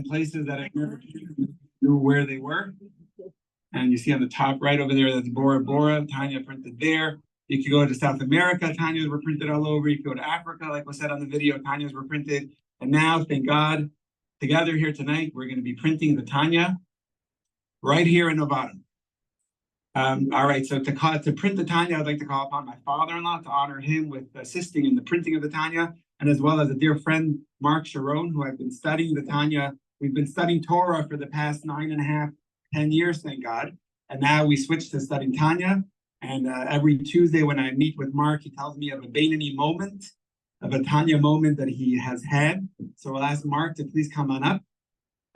places that I never knew where they were. And you see on the top right over there, that's Bora Bora, Tanya printed there. You could go to South America, Tanyas were printed all over. You could go to Africa, like was said on the video, Tanyas were printed. And now, thank God, together here tonight, we're going to be printing the Tanya right here in Nevada. All right, so to print the Tanya, I'd like to call upon my father-in-law to honor him with assisting in the printing of the Tanya, and as well as a dear friend, Mark Sharon, who I've been studying the Tanya. We've been studying Torah for the past 9.5, 10 years, thank God. And now we switched to studying Tanya. And every Tuesday when I meet with Mark, he tells me of a Beinani moment, of a Tanya moment that he has had. So I'll ask Mark to please come on up.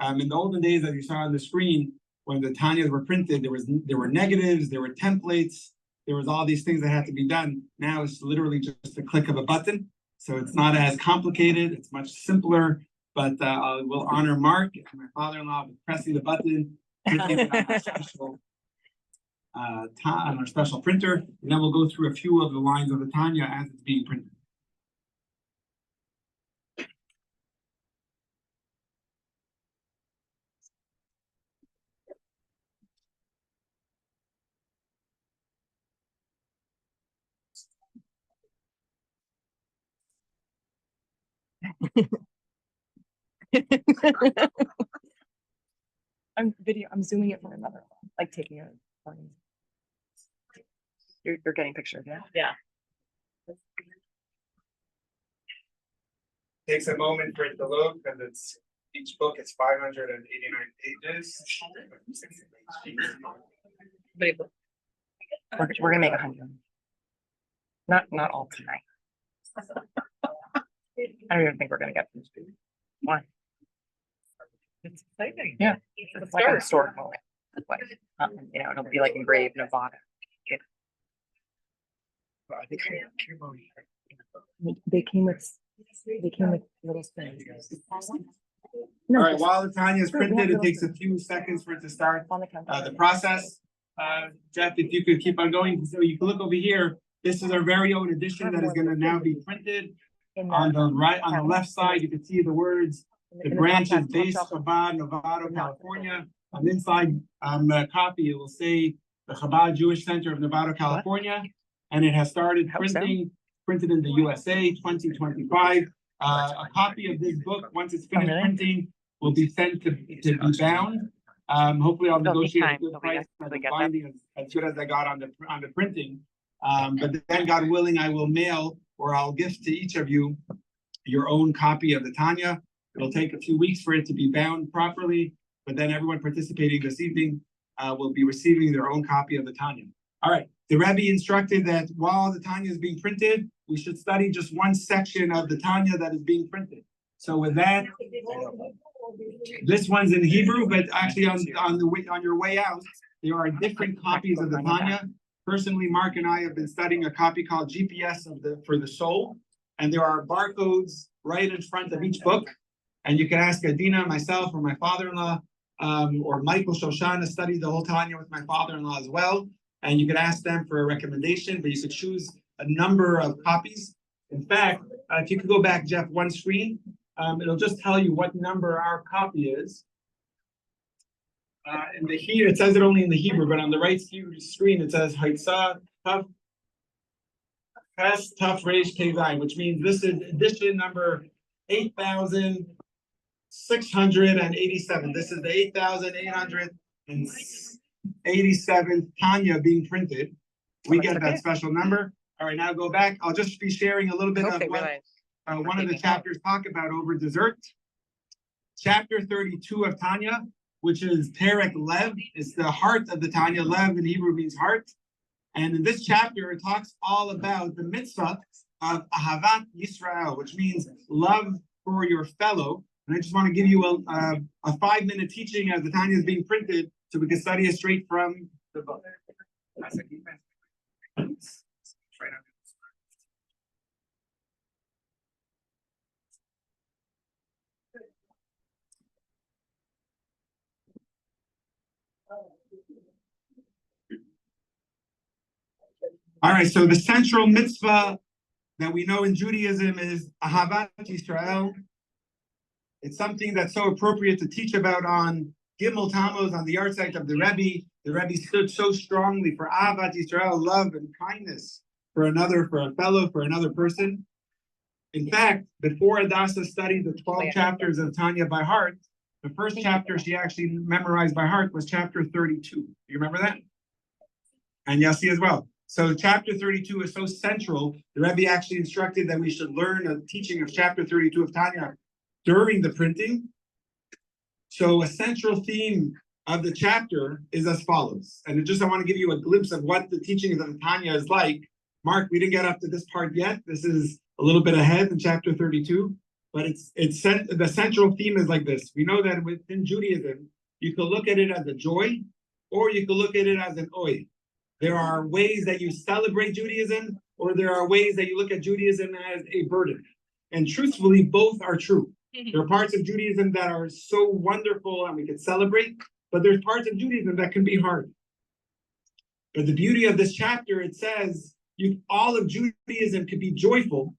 In the olden days, as you saw on the screen, when the Tanyas were printed, there were negatives, there were templates, there was all these things that had to be done. Now it's literally just a click of a button. So it's not as complicated, it's much simpler, but we'll honor Mark and my father-in-law with pressing the button on our special printer, and then we'll go through a few of the lines of the Tanya as it's being printed. I'm zooming it from another one, like taking a point. You're getting pictures, yeah? Yeah. Takes a moment for it to load because it's each book is 589 pages. We're gonna make 100. Not all tonight. I don't even think we're gonna get these. Why? It's exciting. Yeah, it's like a historic moment. Like, it'll be like engraved Nevada. I think they came with little things. All right, while the Tanya is printed, it takes a few seconds for it to start the process. Jeff, if you could keep on going, so you can look over here. This is our very own edition that is going to now be printed. On the left side, you can see the words, the branch is based Chabad, Novato, California. On the inside the copy, it will say the Chabad Jewish Center of Novato, California. And it has started printing, printed in the USA, 2025. A copy of this book, once it's finished printing, will be sent to be bound. Hopefully I'll negotiate a good price for the binding as good as I got on the printing. But then, God willing, I will mail or I'll gift to each of you your own copy of the Tanya. It'll take a few weeks for it to be bound properly, but then everyone participating this evening will be receiving their own copy of the Tanya. All right, the Rebbe instructed that while the Tanya is being printed, we should study just one section of the Tanya that is being printed. So with that, this one's in Hebrew, but actually on your way out, there are different copies of the Tanya. Personally, Mark and I have been studying a copy called GPS for the Soul, and there are barcodes right in front of each book. And you can ask Adina, myself, or my father-in-law, or Michael Shoshana studied the whole Tanya with my father-in-law as well. And you could ask them for a recommendation, but you could choose a number of copies. In fact, if you could go back, Jeff, one screen, it'll just tell you what number our copy is. In the here, it says it only in the Hebrew, but on the right screen, it says Haitza Tuf Ches Tuf Reish Kei, which means this is edition number 8,687. This is the 8,887 Tanya being printed. We get that special number. All right, now go back. I'll just be sharing a little bit of what one of the chapters talk about over dessert. Chapter 32 of Tanya, which is Perek Lev. It's the heart of the Tanya. Lev in Hebrew means heart. And in this chapter, it talks all about the mitzvah of Ahavat Yisrael, which means love for your fellow. And I just want to give you a 5-minute teaching as the Tanya is being printed so we can study it straight from the book. All right, so the central mitzvah that we know in Judaism is Ahavat Yisrael. It's something that's so appropriate to teach about on Gimmel Tammuz, on the yahrzeit of the Rebbe. The Rebbe stood so strongly for Ahavat Yisrael, love and kindness for another, for a fellow, for another person. In fact, before Adasa studied the 12 chapters of Tanya by heart, the first chapter she actually memorized by heart was chapter 32. Do you remember that? And Yossi as well. So chapter 32 is so central. The Rebbe actually instructed that we should learn a teaching of chapter 32 of Tanya during the printing. So a central theme of the chapter is as follows. And I want to give you a glimpse of what the teaching of Tanya is like. Mark, we didn't get up to this part yet. This is a little bit ahead in chapter 32, but the central theme is like this. We know that within Judaism, you can look at it as a joy, or you can look at it as an oy. There are ways that you celebrate Judaism, or there are ways that you look at Judaism as a burden. And truthfully, both are true. There are parts of Judaism that are so wonderful and we can celebrate, but there's parts of Judaism that can be hard. But the beauty of this chapter, it says, all of Judaism could be joyful,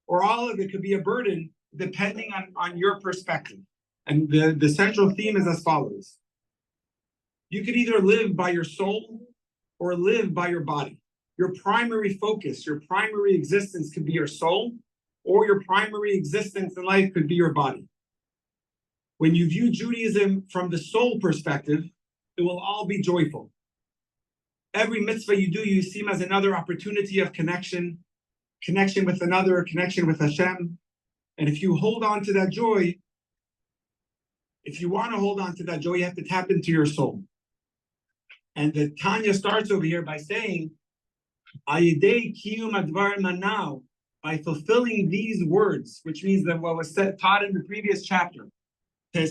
or all of it could be a burden, depending on your perspective. And the central theme is as follows. You could either live by your soul or live by your body. Your primary focus, your primary existence could be your soul, or your primary existence in life could be your body. When you view Judaism from the soul perspective, it will all be joyful. Every mitzvah you do, you see as another opportunity of connection with another, connection with Hashem. And if you hold on to that joy, if you want to hold on to that joy, you have to tap into your soul. And the Tanya starts over here by saying, Ayidei kiyum advar manau, by fulfilling these words, which means that what was taught in the previous chapter, to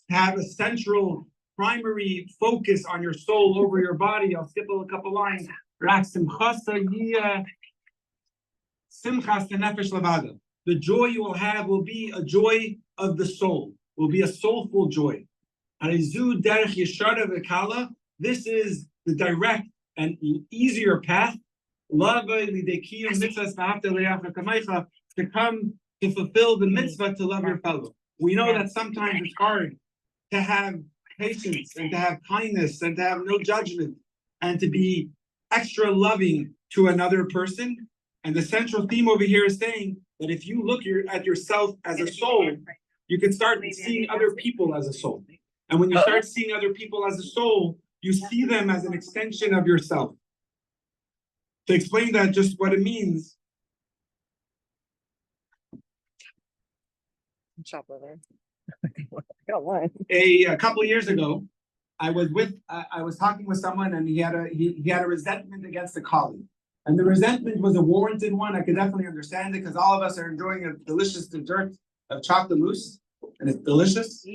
have a central primary focus on your soul over your body. I'll skip a couple lines. The joy you will have will be a joy of the soul, will be a soulful joy. This is the direct and easier path to come to fulfill the mitzvah to love your fellow. We know that sometimes it's hard to have patience and to have kindness and to have no judgment and to be extra loving to another person. And the central theme over here is saying that if you look at yourself as a soul, you can start seeing other people as a soul. And when you start seeing other people as a soul, you see them as an extension of yourself. To explain that, just what it means. A couple of years ago, I was talking with someone, and he had a resentment against a colleague, and the resentment was a warranted one. I could definitely understand it because all of us are enjoying a delicious dessert of chocolate mousse, and it's delicious.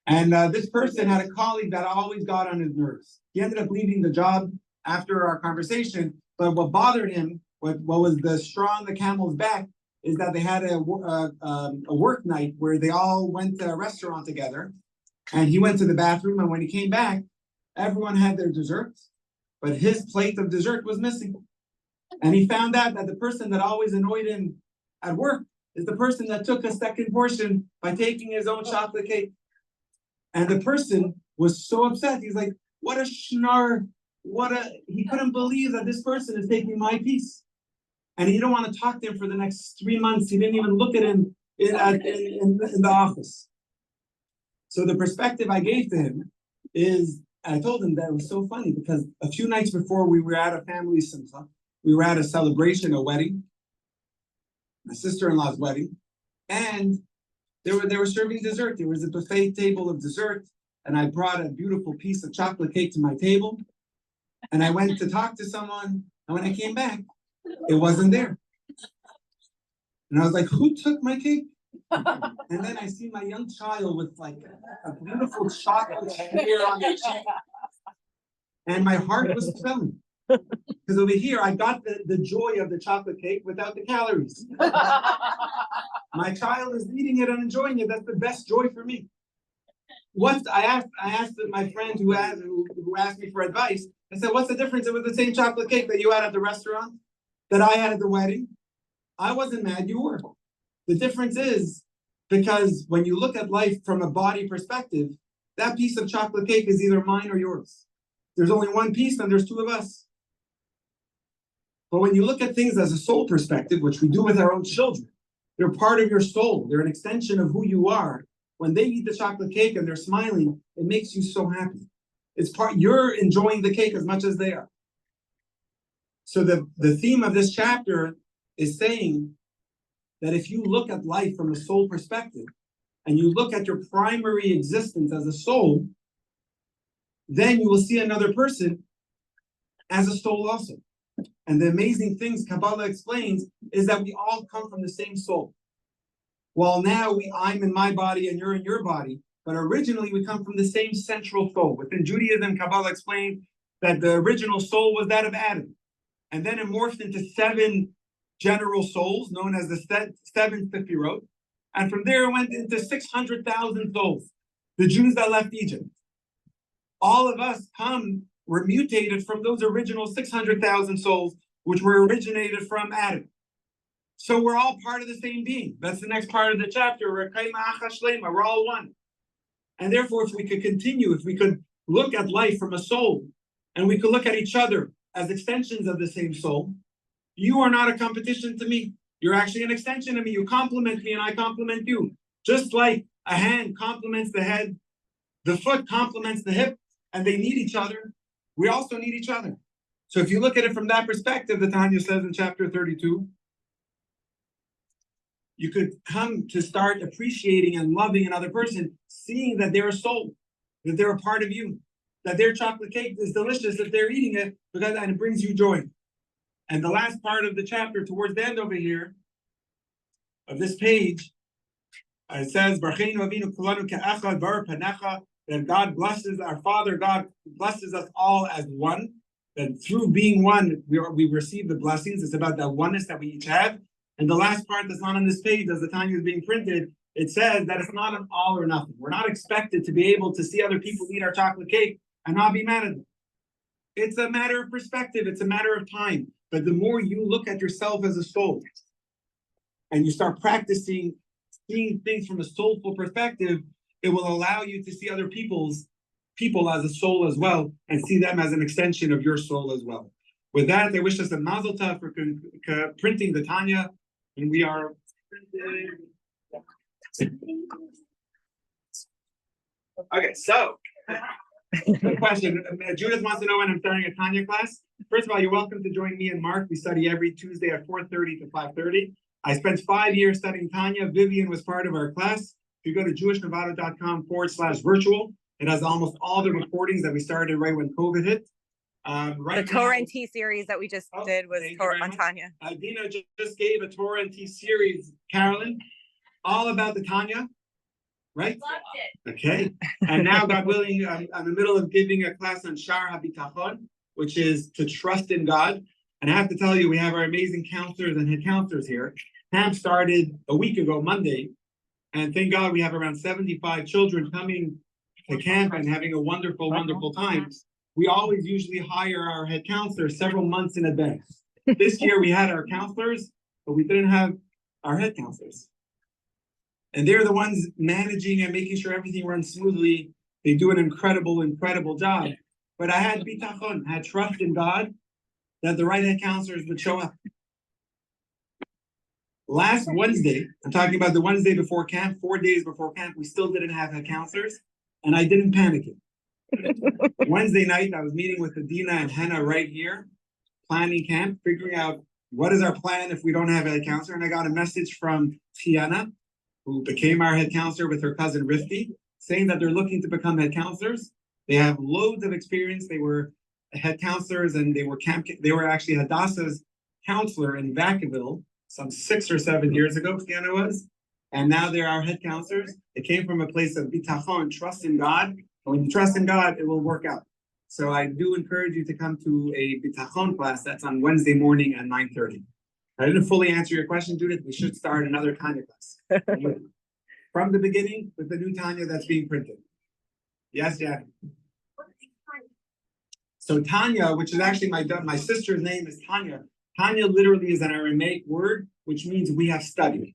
And this person had a colleague that always got on his nerves. He ended up leaving the job after our conversation, but what bothered him, what was the straw on the camel's back, is that they had a work night where they all went to a restaurant together, and he went to the bathroom, and when he came back, everyone had their desserts, but his plate of dessert was missing. And he found out that the person that always annoyed him at work is the person that took a second portion by taking his own chocolate cake. And the person was so upset. He's like, what a schnar, he couldn't believe that this person is taking my piece. And he didn't want to talk to him for the next 3 months. He didn't even look at him in the office. So the perspective I gave to him is, I told him that it was so funny because a few nights before we were at a family simcha, we were at a celebration, a wedding, my sister-in-law's wedding, and they were serving dessert. There was a buffet table of dessert, and I brought a beautiful piece of chocolate cake to my table, and I went to talk to someone, and when I came back, it wasn't there. And I was like, who took my cake? And then I see my young child with like a beautiful chocolate smear on their cheek. And my heart was swelling. Because over here, I got the joy of the chocolate cake without the calories. My child is eating it and enjoying it. That's the best joy for me. I asked my friend who asked me for advice. I said, what's the difference? It was the same chocolate cake that you had at the restaurant, that I had at the wedding. I wasn't mad, you were. The difference is, Because when you look at life from a body perspective, that piece of chocolate cake is either mine or yours. There's only one piece and there's two of us. But when you look at things as a soul perspective, which we do with our own children, they're part of your soul. They're an extension of who you are. When they eat the chocolate cake and they're smiling, it makes you so happy. You're enjoying the cake as much as they are. So the theme of this chapter is saying that if you look at life from a soul perspective, and you look at your primary existence as a soul, then you will see another person as a soul also. And the amazing things Kabbalah explains is that we all come from the same soul. While now I'm in my body and you're in your body, but originally we come from the same central soul. Within Judaism, Kabbalah explained that the original soul was that of Adam. And then it morphed into 7 general souls, known as the 7 Sefirot. And from there it went into 600,000 souls, the Jews that left Egypt. All of us were mutated from those original 600,000 souls, which were originated from Adam. So we're all part of the same being. That's the next part of the chapter. We're all one. And therefore, if we could continue, if we could look at life from a soul, and we could look at each other as extensions of the same soul, you are not a competition to me. You're actually an extension of me. You complement me and I complement you. Just like a hand complements the head, the foot complements the hip, and they need each other. We also need each other. So if you look at it from that perspective, the Tanya says in chapter 32, you could come to start appreciating and loving another person, seeing that they're a soul, that they're a part of you, that their chocolate cake is delicious if they're eating it, and it brings you joy. And the last part of the chapter, towards the end over here, of this page, it says, that God blesses our Father, God blesses us all as one, that through being one, we receive the blessings. It's about that oneness that we each have. And the last part that's not on this page, as the Tanya is being printed, it says that it's not an all or nothing. We're not expected to be able to see other people eat our chocolate cake and not be mad at them. It's a matter of perspective. It's a matter of time. But the more you look at yourself as a soul and you start practicing seeing things from a soulful perspective, it will allow you to see other people as a soul as well and see them as an extension of your soul as well. With that, I wish us a mazel tov for printing the Tanya, and we are. Okay, so the question, Judith wants to know when I'm starting a Tanya class. First of all, you're welcome to join me and Mark. We study every Tuesday at 4:30 to 5:30. I spent 5 years studying Tanya. Vivian was part of our class. If you go to jewishnevada.com/virtual, it has almost all the recordings that we started right when COVID hit. The Torah and Tea series that we just did was Torah on Tanya. Dina just gave a Torah and Tea series, Carolyn, all about the Tanya, right? Loved it. Okay. And now, God willing, I'm in the middle of giving a class on Shar HaBitachon, which is to trust in God. And I have to tell you, we have our amazing counselors and head counselors here. Camp started a week ago, Monday. And thank God we have around 75 children coming to camp and having a wonderful, wonderful time. We always usually hire our head counselors several months in advance. This year we had our counselors, but we didn't have our head counselors. And they're the ones managing and making sure everything runs smoothly. They do an incredible, incredible job. But I had bitachon, I had trust in God that the right head counselors would show up. Last Wednesday, I'm talking about the Wednesday before camp, 4 days before camp, we still didn't have head counselors, and I didn't panic it. Wednesday night, I was meeting with Adina and Hannah right here, planning camp, figuring out what is our plan if we don't have a head counselor. And I got a message from Tiana, who became our head counselor with her cousin Rifti, saying that they're looking to become head counselors. They have loads of experience. They were head counselors and they were actually Hadassah's counselor in Vacaville some 6 or 7 years ago, Tiana was. And now they're our head counselors. It came from a place of bitachon, trust in God. And when you trust in God, it will work out. So I do encourage you to come to a bitachon class that's on Wednesday morning at 9:30. I didn't fully answer your question, Judith. We should start another Tanya class. From the beginning with the new Tanya that's being printed. Yes, Jack. So Tanya, which is actually my sister's name is Tanya. Tanya literally is an Aramaic word, which means we have studied.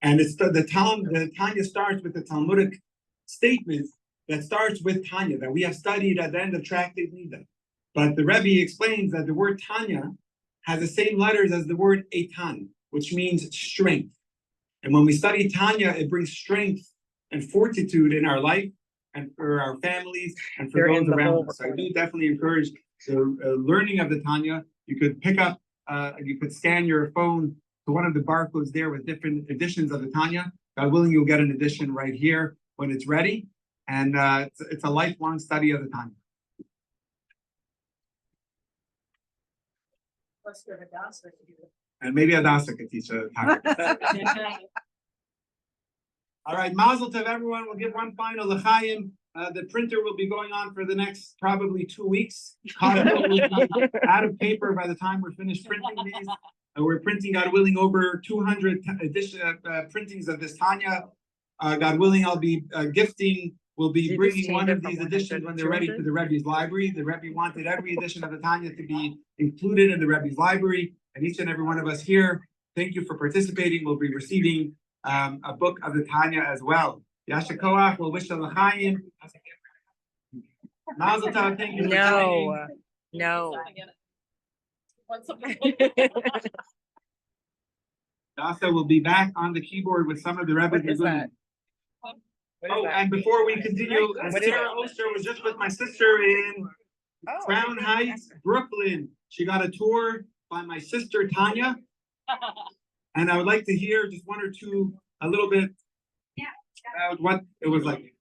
And it's the Tanya starts with the Talmudic statement that starts with Tanya that we have studied at the end of Tractate Nida. But the Rebbe explains that the word Tanya has the same letters as the word Eitan, which means strength. And when we study Tanya, it brings strength and fortitude in our life and for our families and for those around us. So I do definitely encourage the learning of the Tanya. You could pick up, you could scan your phone to one of the barcodes there with different editions of the Tanya. God willing, you'll get an edition right here when it's ready. And it's a lifelong study of the Tanya. And maybe Adasa could teach a Tanya. All right, Mazel Tov, everyone. We'll give one final l'chaim. The printer will be going on for the next probably 2 weeks. Will be out of paper by the time we're finished printing these. We're printing, God willing, over 200 printings of this Tanya. God willing, I'll be gifting. We'll be bringing one of these editions when they're ready to the Rebbe's library. The Rebbe wanted every edition of the Tanya to be included in the Rebbe's library. And each and every one of us here, thank you for participating. We'll be receiving a book of the Tanya as well. Yasha Koach, we'll wish the l'chaim. Mazel Tov, thank you for coming. No. Dasa will be back on the keyboard with some of the Rebbe's. What is that? Oh, and before we continue, Sarah Oster was just with my sister in Crown Heights, Brooklyn. She got a tour by my sister Tanya. And I would like to hear just one or two, a little bit about what it was like.